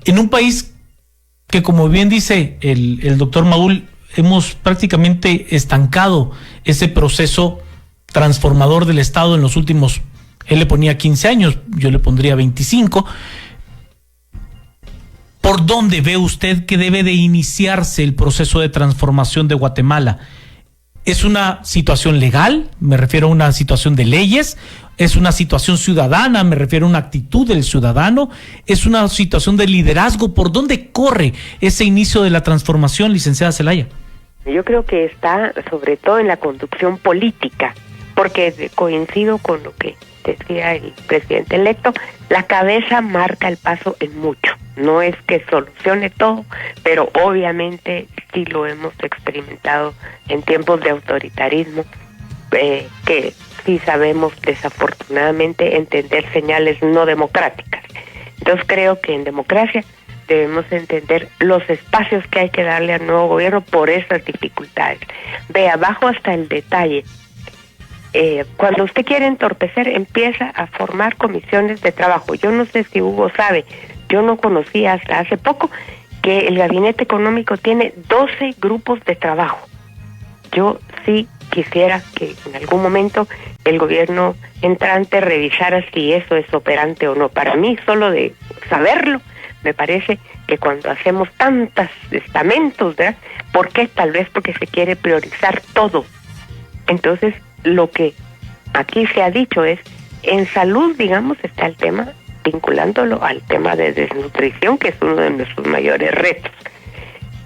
En un país que, como bien dice el doctor Maúl, hemos prácticamente estancado ese proceso transformador del Estado en los últimos, él le ponía 15 años, yo le pondría 25. ¿Por dónde ve usted que debe de iniciarse el proceso de transformación de Guatemala? ¿Es una situación legal? Me refiero a una situación de leyes. ¿Es una situación ciudadana? Me refiero a una actitud del ciudadano. ¿Es una situación de liderazgo? ¿Por dónde corre ese inicio de la transformación, licenciada Zelaya? Yo creo que está sobre todo en la conducción política, porque coincido con lo que decía el presidente electo, la cabeza marca el paso en mucho. No es que solucione todo, pero obviamente sí lo hemos experimentado en tiempos de autoritarismo, que sí sabemos desafortunadamente entender señales no democráticas. Entonces creo que en democracia debemos entender los espacios que hay que darle al nuevo gobierno por esas dificultades. De abajo hasta el detalle. Cuando usted quiere entorpecer, empieza a formar comisiones de trabajo. Yo no sé si Hugo sabe, yo no conocía hasta hace poco que el Gabinete Económico tiene 12 grupos de trabajo. Yo sí quisiera que en algún momento el gobierno entrante revisara si eso es operante o no. Para mí, solo de saberlo, me parece que cuando hacemos tantos estamentos, ¿verdad? ¿Por qué? Tal vez porque se quiere priorizar todo. Entonces, lo que aquí se ha dicho es, en salud, digamos, está el tema, vinculándolo al tema de desnutrición, que es uno de nuestros mayores retos.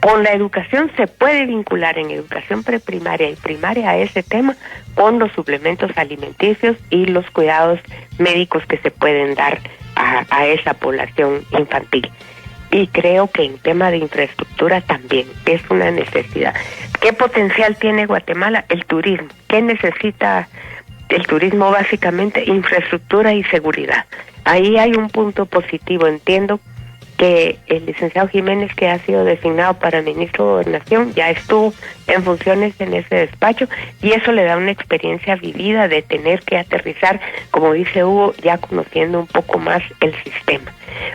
Con la educación se puede vincular en educación preprimaria y primaria a ese tema con los suplementos alimenticios y los cuidados médicos que se pueden dar a esa población infantil. Y creo que en tema de infraestructura también es una necesidad. ¿Qué potencial tiene Guatemala? El turismo. ¿Qué necesita el turismo? Básicamente infraestructura y seguridad. Ahí hay un punto positivo. Entiendo que el licenciado Jiménez, que ha sido designado para ministro de Gobernación, ya estuvo en funciones en ese despacho y eso le da una experiencia vivida de tener que aterrizar, como dice Hugo, ya conociendo un poco más el sistema.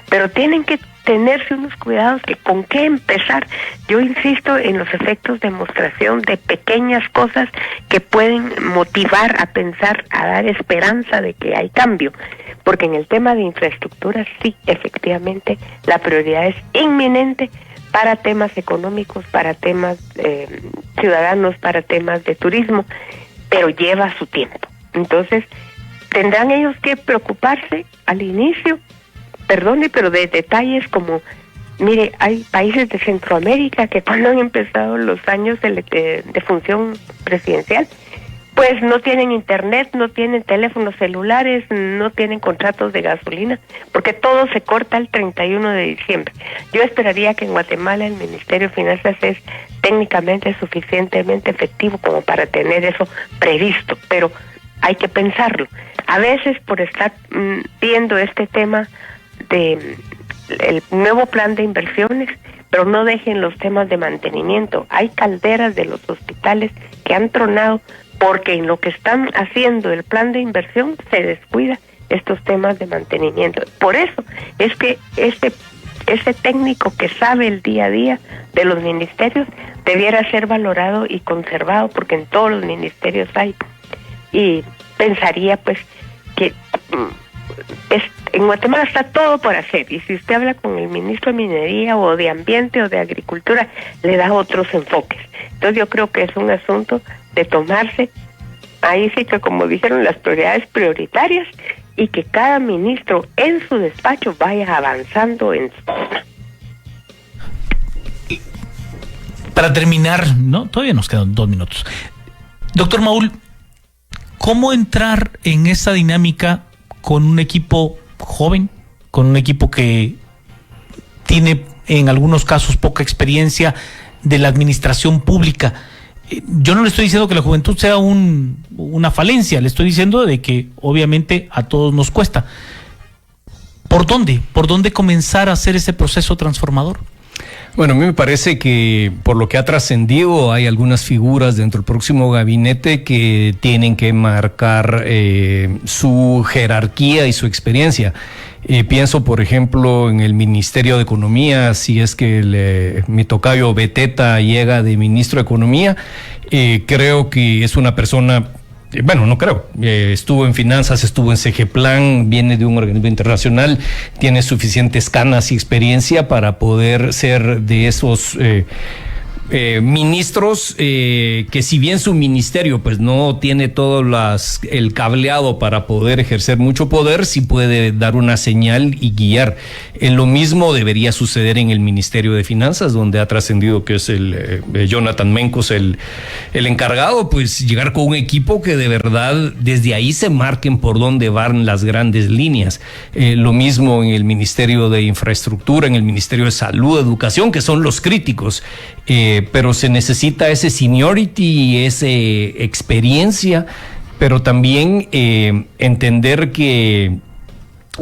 Pero tienen que tenerse unos cuidados que con qué empezar. Yo insisto en los efectos de demostración de pequeñas cosas que pueden motivar a pensar, a dar esperanza de que hay cambio. Porque en el tema de infraestructura sí, efectivamente, la prioridad es inminente para temas económicos, para temas ciudadanos, para temas de turismo, pero lleva su tiempo. Entonces, tendrán ellos que preocuparse al inicio, perdone, pero de detalles como, mire, hay países de Centroamérica que cuando han empezado los años de función presidencial, pues no tienen internet, no tienen teléfonos celulares, no tienen contratos de gasolina, porque todo se corta el 31 de diciembre. Yo esperaría que en Guatemala el Ministerio de Finanzas es técnicamente suficientemente efectivo como para tener eso previsto, pero hay que pensarlo. A veces por estar viendo este tema de el nuevo plan de inversiones, pero no dejen los temas de mantenimiento. Hay calderas de los hospitales que han tronado porque en lo que están haciendo el plan de inversión se descuida estos temas de mantenimiento. Por eso es que ese técnico que sabe el día a día de los ministerios debiera ser valorado y conservado, porque en todos los ministerios hay. Y pensaría pues que en Guatemala está todo por hacer, y si usted habla con el ministro de Minería o de Ambiente o de Agricultura, le da otros enfoques. Entonces yo creo que es un asunto de tomarse, ahí sí que como dijeron, las prioridades prioritarias, y que cada ministro en su despacho vaya avanzando en su tema. Para terminar, ¿no? Todavía nos quedan 2 minutos. Doctor Maúl, ¿cómo entrar en esa dinámica con un equipo joven, con un equipo que tiene en algunos casos poca experiencia de la administración pública? Yo no le estoy diciendo que la juventud sea una falencia, le estoy diciendo de que obviamente a todos nos cuesta. ¿Por dónde? ¿Por dónde comenzar a hacer ese proceso transformador? Bueno, a mí me parece que por lo que ha trascendido hay algunas figuras dentro del próximo gabinete que tienen que marcar su jerarquía y su experiencia. Pienso, por ejemplo, en el Ministerio de Economía, si es que mi tocayo Beteta llega de ministro de Economía, creo que es una persona... Bueno, no creo. Estuvo en finanzas, estuvo en CGPlan, viene de un organismo internacional, tiene suficientes canas y experiencia para poder ser de esos ministros que, si bien su ministerio pues no tiene todo el cableado para poder ejercer mucho poder, sí puede dar una señal y guiar. Lo mismo debería suceder en el Ministerio de Finanzas, donde ha trascendido que es el Jonathan Mencos el encargado, pues llegar con un equipo que de verdad desde ahí se marquen por dónde van las grandes líneas. Lo mismo en el Ministerio de Infraestructura, en el Ministerio de Salud, Educación, que son los críticos. Pero se necesita ese seniority y esa experiencia, pero también entender que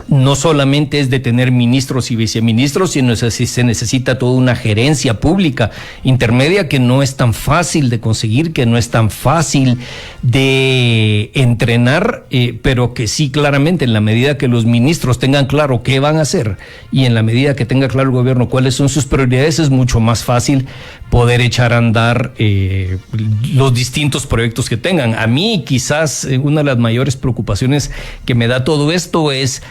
no solamente es de tener ministros y viceministros, sino se necesita toda una gerencia pública intermedia que no es tan fácil de conseguir, que no es tan fácil de entrenar, pero que sí, claramente, en la medida que los ministros tengan claro qué van a hacer y en la medida que tenga claro el gobierno cuáles son sus prioridades, es mucho más fácil poder echar a andar los distintos proyectos que tengan. A mí, quizás, una de las mayores preocupaciones que me da todo esto es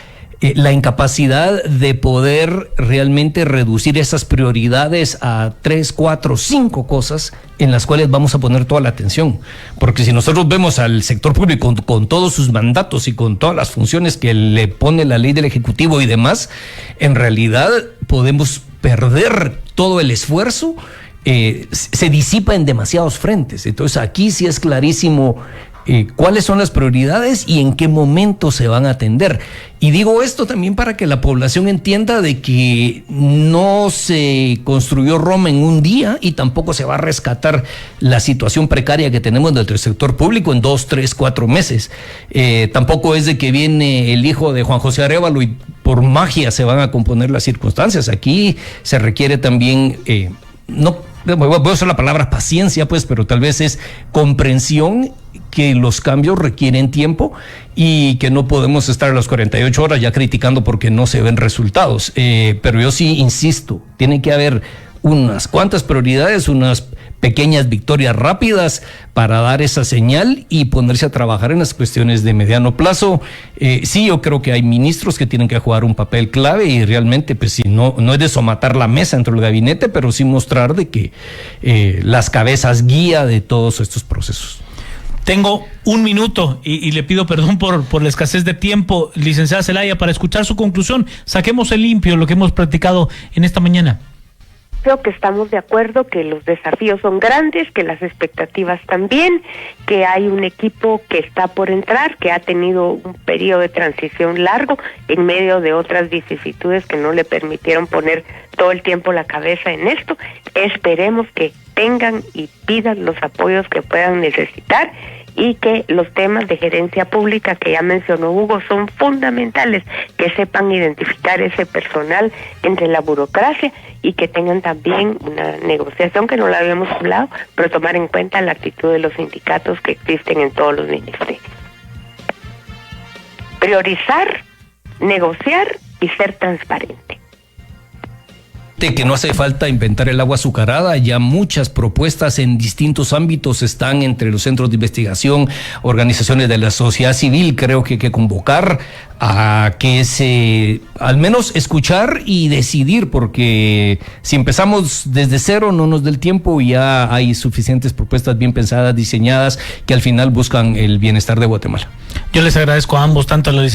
la incapacidad de poder realmente reducir esas prioridades a 3, 4, 5 cosas en las cuales vamos a poner toda la atención. Porque si nosotros vemos al sector público con todos sus mandatos y con todas las funciones que le pone la ley del Ejecutivo y demás, en realidad podemos perder todo el esfuerzo. Se disipa en demasiados frentes. Entonces aquí sí es clarísimo cuáles son las prioridades y en qué momento se van a atender. Y digo esto también para que la población entienda de que no se construyó Roma en un día y tampoco se va a rescatar la situación precaria que tenemos dentro del sector público en 2, 3, 4 meses. Tampoco es de que viene el hijo de Juan José Arévalo y por magia se van a componer las circunstancias. Aquí se requiere también, no voy a usar la palabra paciencia, pues, pero tal vez es comprensión que los cambios requieren tiempo y que no podemos estar a las 48 horas ya criticando porque no se ven resultados. Pero yo sí insisto, tiene que haber unas cuantas prioridades, unas pequeñas victorias rápidas para dar esa señal y ponerse a trabajar en las cuestiones de mediano plazo. Sí, yo creo que hay ministros que tienen que jugar un papel clave y realmente, pues si no es de somatar la mesa dentro del gabinete, pero sí mostrar de que las cabezas guía de todos estos procesos. Tengo un minuto y le pido perdón por la escasez de tiempo, licenciada Zelaya, para escuchar su conclusión. Saquemos el limpio lo que hemos practicado en esta mañana. Creo que estamos de acuerdo que los desafíos son grandes, que las expectativas también, que hay un equipo que está por entrar, que ha tenido un periodo de transición largo en medio de otras vicisitudes que no le permitieron poner todo el tiempo la cabeza en esto. Esperemos que tengan y pidan los apoyos que puedan necesitar y que los temas de gerencia pública que ya mencionó Hugo son fundamentales, que sepan identificar ese personal entre la burocracia y que tengan también una negociación que no la habíamos hablado, pero tomar en cuenta la actitud de los sindicatos que existen en todos los ministerios. Priorizar, negociar y ser transparente. Que no hace falta inventar el agua azucarada, ya muchas propuestas en distintos ámbitos están entre los centros de investigación, organizaciones de la sociedad civil. Creo que hay que convocar a que al menos escuchar y decidir, porque si empezamos desde cero no nos da el tiempo y ya hay suficientes propuestas bien pensadas, diseñadas, que al final buscan el bienestar de Guatemala. Yo les agradezco a ambos, tanto a la licenciada